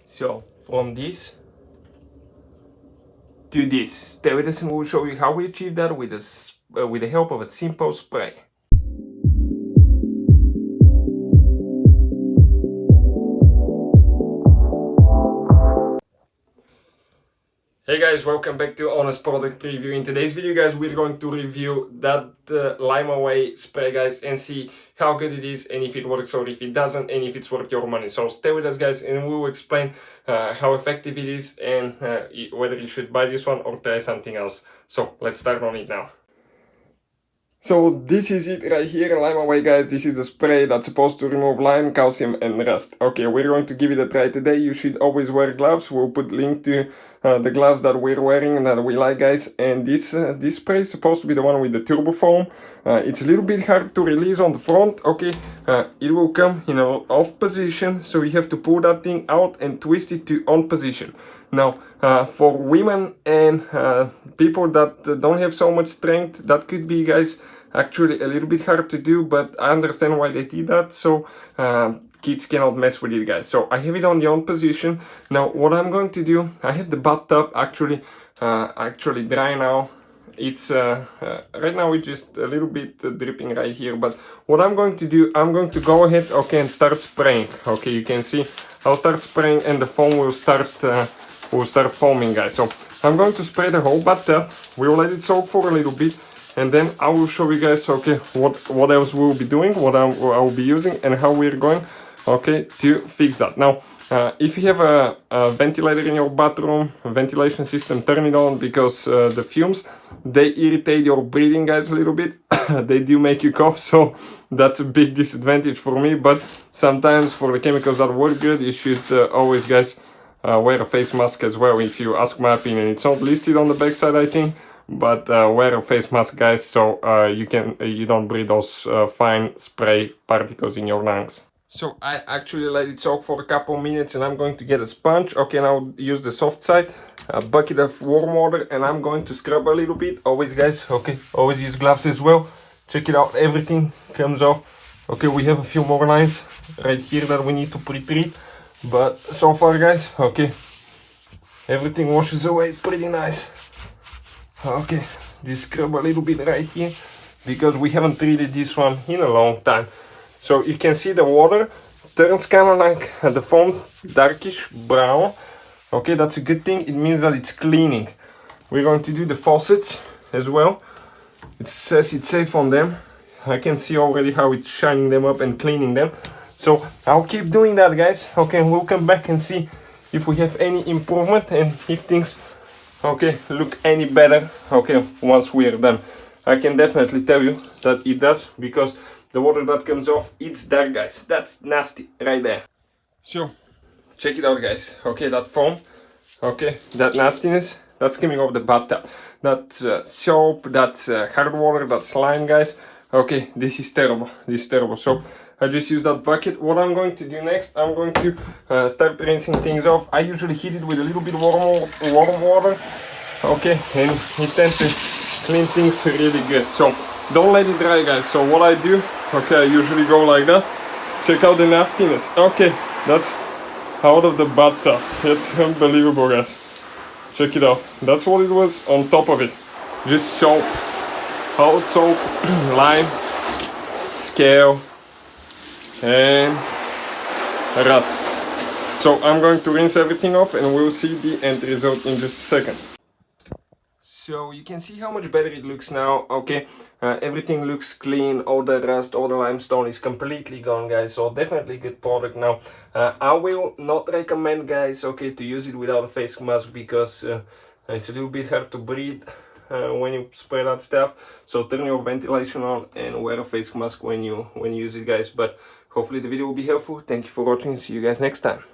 So from this to this, stay with us and we'll show you how we achieve that with the help of a simple spray. Hey guys, welcome back to Honest Product Review. In today's video guys, we're going to review that Lime-A-Way spray guys and see how good it is and if it works or if it doesn't and if it's worth your money. So stay with us guys and we will explain how effective it is and whether you should buy this one or try something else. So let's start on it now. So this is it right here, Lime-A-Way guys. This is the spray that's supposed to remove lime, calcium and rust. Okay, we're going to give it a try today. You should always wear gloves. We'll put link to the gloves that we're wearing and that we like guys. And this spray is supposed to be the one with the turbo foam. It's a little bit hard to release on the front. Okay, it will come in an off position, so you have to pull that thing out and twist it to on position. Now, for women and people that don't have so much strength, that could be, guys, actually a little bit hard to do, but I understand why they did that, so kids cannot mess with it, guys. So I have it on the on position. Now, what I'm going to do, I have the bathtub actually dry now. It's right now it's just a little bit dripping right here, but what I'm going to do, I'm going to go ahead, okay, and start spraying. Okay, you can see I'll start spraying and the foam will start foaming, guys. So I'm going to spray the whole bathtub. We'll let it soak for a little bit and then I will show you guys, okay, what else we'll be doing, what I will be using and how we're going, okay, to fix that. Now, if you have a ventilator in your bathroom, a ventilation system, turn it on, because the fumes, they irritate your breathing, guys, a little bit. They do make you cough, so that's a big disadvantage for me, but sometimes for the chemicals that work good, you should always, guys, wear a face mask as well. If you ask my opinion, it's not listed on the backside, I think, but wear a face mask, guys, so you don't breathe those fine spray particles in your lungs. So I actually let it soak for a couple minutes and I'm going to get a sponge. Okay, and I'll use the soft side, a bucket of warm water, and I'm going to scrub a little bit. Always, guys, okay, always use gloves as well. Check it out, everything comes off. Okay, we have a few more lines right here that we need to pre-treat, but so far, guys, okay, everything washes away pretty nice. Okay, just scrub a little bit right here because we haven't treated this one in a long time. So you can see the water turns kind of like the foam darkish brown. Okay, that's a good thing. It means that it's cleaning. We're going to do the faucets as well. It says it's safe on them. I can see already how it's shining them up and cleaning them. So I'll keep doing that, guys. Okay, and we'll come back and see if we have any improvement and if things, okay, look any better, okay, once we are done. I can definitely tell you that it does, because the water that comes off, it's dark, guys. That's nasty right there. So check it out, guys. Okay, that foam, okay, that nastiness, that's coming off the bathtub. That's soap, that's hard water, that's slime, guys. Okay, this is terrible. This is terrible. So I just use that bucket. What I'm going to do next, I'm going to start rinsing things off. I usually heat it with a little bit warm water. Okay, and it tends to clean things really good. So don't let it dry, guys. So what I do, okay, I usually go like that. Check out the nastiness. Okay, that's out of the bathtub. It's unbelievable, guys. Check it out. That's what it was on top of it. Just soap, hot soap, lime, scale, and rust. So I'm going to rinse everything off and we'll see the end result in just a second. So you can see how much better it looks now. Okay, everything looks clean. All the rust, all the limestone is completely gone, guys. So definitely good product now. I will not recommend, guys, okay, to use it without a face mask, because it's a little bit hard to breathe when you spray that stuff. So turn your ventilation on and wear a face mask when you use it, guys. But hopefully the video will be helpful. Thank you for watching. See you guys next time.